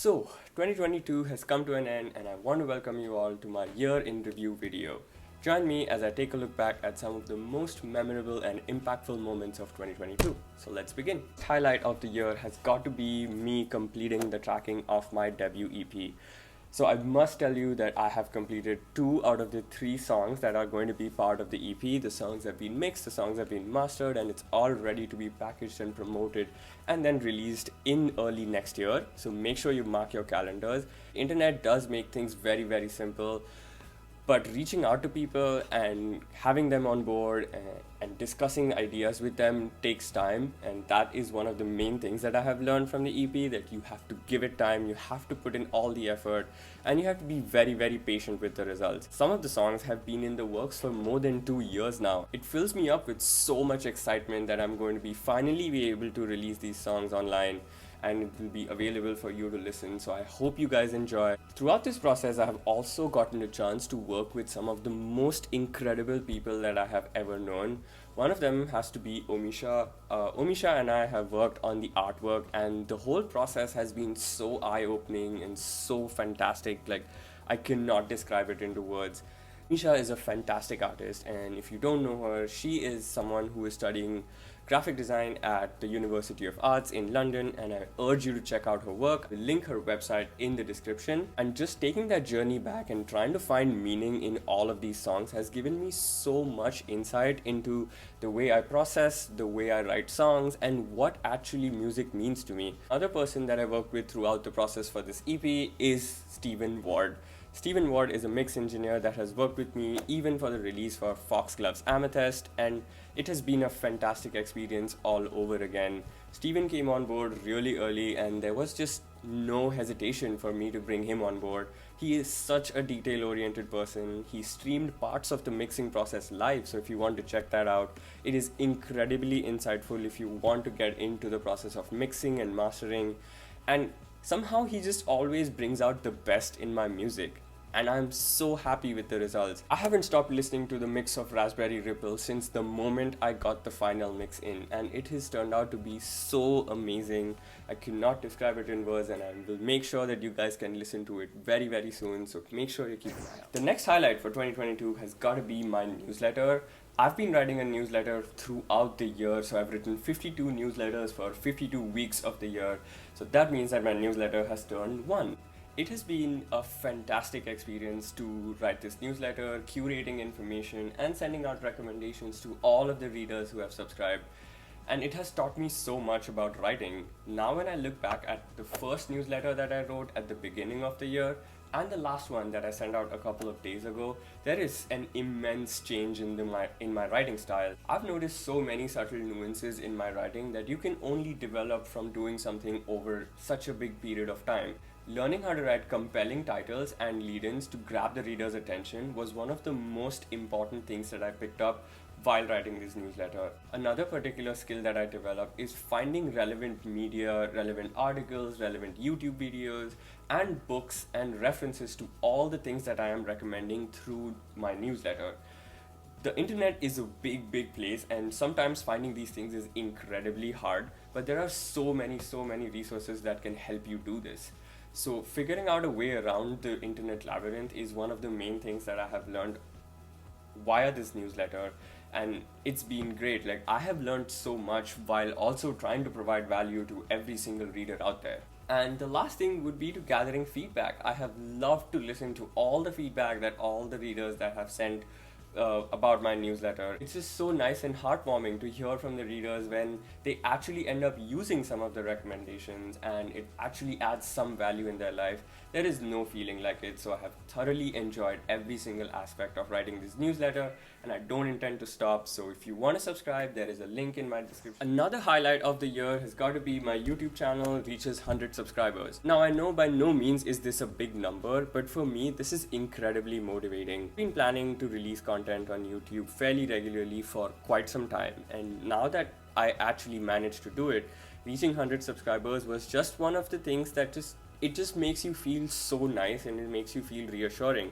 So, 2022 has come to an end, and I want to welcome you all to my year in review video. Join me as I take a look back at some of the most memorable and impactful moments of 2022. So, let's begin. Highlight of the year has got to be me completing the tracking of my debut EP. So I must tell you that I have completed 2 out of the 3 songs that are going to be part of the EP. The songs have been mixed, the songs have been mastered, and it's all ready to be packaged and promoted and then released in early next year. So make sure you mark your calendars. Internet does make things very, very simple, but reaching out to people and having them on board and discussing ideas with them takes time, and that is one of the main things that I have learned from the EP, that you have to give it time, you have to put in all the effort, and you have to be very, very patient with the results. Some of the songs have been in the works for more than 2 years now. It fills me up with so much excitement that I'm going to be finally be able to release these songs online, and it will be available for you to listen. So I hope you guys enjoy. Throughout this process, I have also gotten a chance to work with some of the most incredible people that I have ever known. One of them has to be Omisha. Omisha and I have worked on the artwork, and the whole process has been so eye-opening and so fantastic. Like, I cannot describe it into words. Misha is a fantastic artist, and if you don't know her, she is someone who is studying graphic design at the University of Arts in London, and I urge you to check out her work. I'll link her website in the description. And just taking that journey back and trying to find meaning in all of these songs has given me so much insight into the way I process, the way I write songs, and what actually music means to me. Another person that I worked with throughout the process for this EP is Stephen Ward. Stephen Ward is a mix engineer that has worked with me even for the release for Foxgloves Amethyst, and it has been a fantastic experience all over again. Stephen came on board really early, and there was just no hesitation for me to bring him on board. He is such a detail-oriented person. He streamed parts of the mixing process live, so if you want to check that out, it is incredibly insightful if you want to get into the process of mixing and mastering. And somehow he just always brings out the best in my music, and I'm so happy with the results. I haven't stopped listening to the mix of Raspberry Ripple since the moment I got the final mix in, and it has turned out to be so amazing. I cannot describe it in words, and I will make sure that you guys can listen to it very, very soon, so make sure you keep an eye out. The next highlight for 2022 has got to be my newsletter. I've been writing a newsletter throughout the year, so I've written 52 newsletters for 52 weeks of the year. So that means that my newsletter has turned 1. It has been a fantastic experience to write this newsletter, curating information, and sending out recommendations to all of the readers who have subscribed. And it has taught me so much about writing. Now when I look back at the first newsletter that I wrote at the beginning of the year, and the last one that I sent out a couple of days ago, there is an immense change in my writing style. I've noticed so many subtle nuances in my writing that you can only develop from doing something over such a big period of time. Learning how to write compelling titles and lead-ins to grab the reader's attention was one of the most important things that I picked up while writing this newsletter. Another particular skill that I developed is finding relevant media, relevant articles, relevant YouTube videos, and books and references to all the things that I am recommending through my newsletter. The internet is a big, big place, and sometimes finding these things is incredibly hard, but there are so many resources that can help you do this. So figuring out a way around the internet labyrinth is one of the main things that I have learned via this newsletter, and it's been great. Like, I have learned so much while also trying to provide value to every single reader out there. And the last thing would be to gathering feedback. I have loved to listen to all the feedback that all the readers that have sent about my newsletter. It's just so nice and heartwarming to hear from the readers when they actually end up using some of the recommendations and it actually adds some value in their life. There is no feeling like it, so I have thoroughly enjoyed every single aspect of writing this newsletter, and I don't intend to stop. So if you want to subscribe, there is a link in my description. Another highlight of the year has got to be my YouTube channel reaches 100 subscribers. Now, I know by no means is this a big number, but for me this is incredibly motivating. I've been planning to release content on YouTube fairly regularly for quite some time, and now that I actually managed to do it, reaching 100 subscribers was just one of the things that just makes you feel so nice, and it makes you feel reassuring.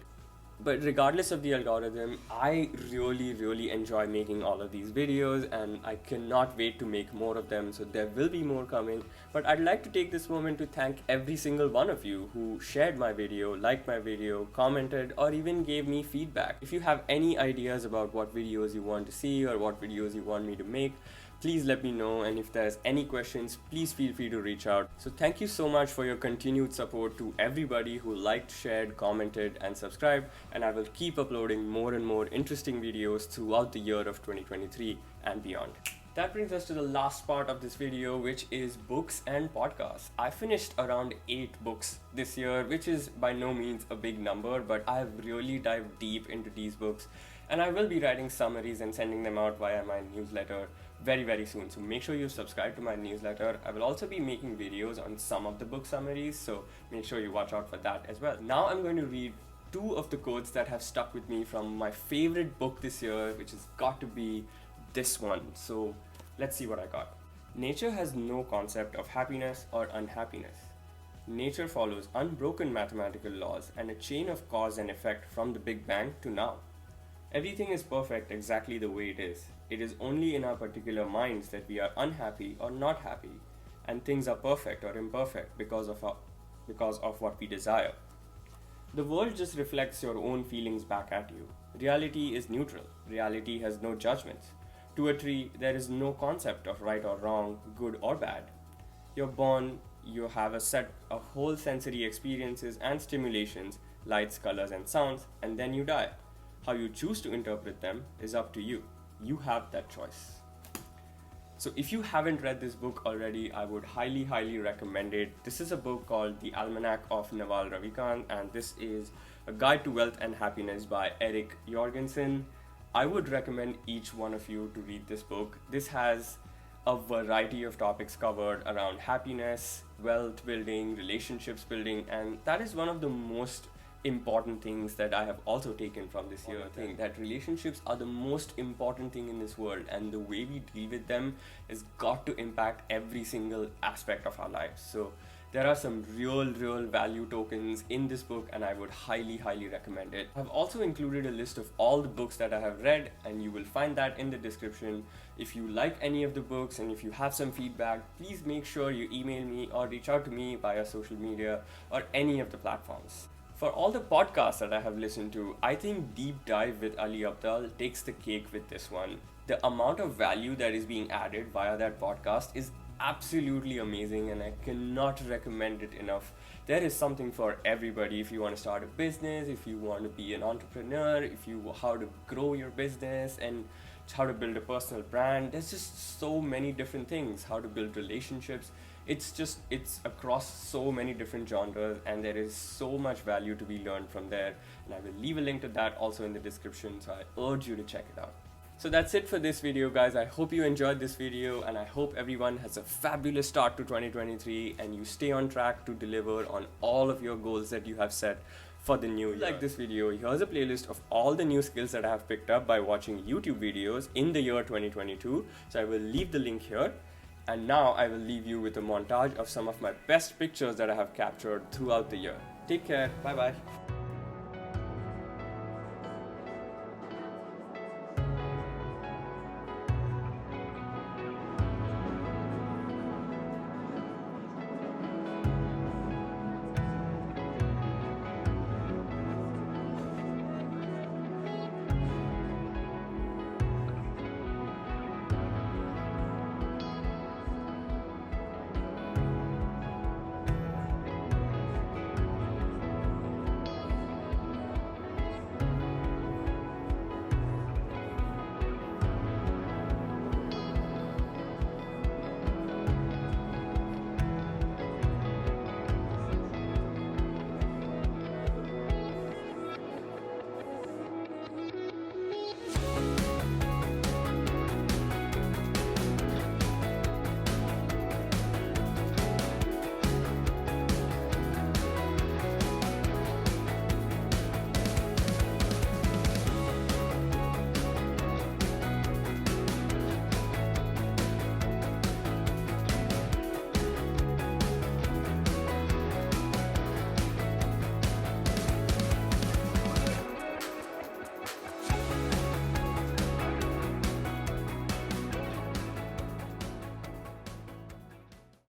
But regardless of the algorithm, I really enjoy making all of these videos, and I cannot wait to make more of them, so there will be more coming. But I'd like to take this moment to thank every single one of you who shared my video, liked my video, commented, or even gave me feedback. If you have any ideas about what videos you want to see or what videos you want me to make, please let me know, and if there's any questions, please feel free to reach out. So thank you so much for your continued support to everybody who liked, shared, commented, and subscribed, and I will keep uploading more and more interesting videos throughout the year of 2023 and beyond. That brings us to the last part of this video, which is books and podcasts. I finished around 8 books this year, which is by no means a big number, but I've really dived deep into these books, and I will be writing summaries and sending them out via my newsletter very soon. So make sure you subscribe to my newsletter. I will also be making videos on some of the book summaries, so make sure you watch out for that as well. Now I'm going to read 2 of the quotes that have stuck with me from my favorite book this year, which has got to be this one. So let's see what I got. Nature has no concept of happiness or unhappiness. Nature follows unbroken mathematical laws and a chain of cause and effect from the Big Bang to now. Everything is perfect exactly the way it is. It is only in our particular minds that we are unhappy or not happy, and things are perfect or imperfect because of what we desire. The world just reflects your own feelings back at you. Reality is neutral. Reality has no judgments. To a tree, there is no concept of right or wrong, good or bad. You're born, you have a whole sensory experiences and stimulations, lights, colors, and sounds, and then you die. How you choose to interpret them is up to you. You have that choice. So if you haven't read this book already, I would highly recommend it. This is a book called The Almanack of Naval Ravikant, and this is a guide to wealth and happiness by Eric Jorgenson. I would recommend each one of you to read this book. This has a variety of topics covered around happiness, wealth building, relationships building, and that is one of the most important things that I have also taken from this year. I think that relationships are the most important thing in this world, and the way we deal with them has got to impact every single aspect of our lives. So there are some real value tokens in this book, and I would highly recommend it. I've also included a list of all the books that I have read, and you will find that in the description. If you like any of the books and if you have some feedback, please make sure you email me or reach out to me via social media or any of the platforms. For all the podcasts that I have listened to, I think Deep Dive with Ali Abdaal takes the cake with this one. The amount of value that is being added via that podcast is absolutely amazing, and I cannot recommend it enough. There is something for everybody. If you want to start a business, if you want to be an entrepreneur, how to grow your business and how to build a personal brand, there's just so many different things. How to build relationships. It's across so many different genres, and there is so much value to be learned from there, and I will leave a link to that also in the description, so I urge you to check it out. So that's it for this video, guys. I hope you enjoyed this video, and I hope everyone has a fabulous start to 2023 and you stay on track to deliver on all of your goals that you have set for the new year. If you like this video, here's a playlist of all the new skills that I have picked up by watching YouTube videos in the year 2022. So I will leave the link here. And now I will leave you with a montage of some of my best pictures that I have captured throughout the year. Take care. Bye bye.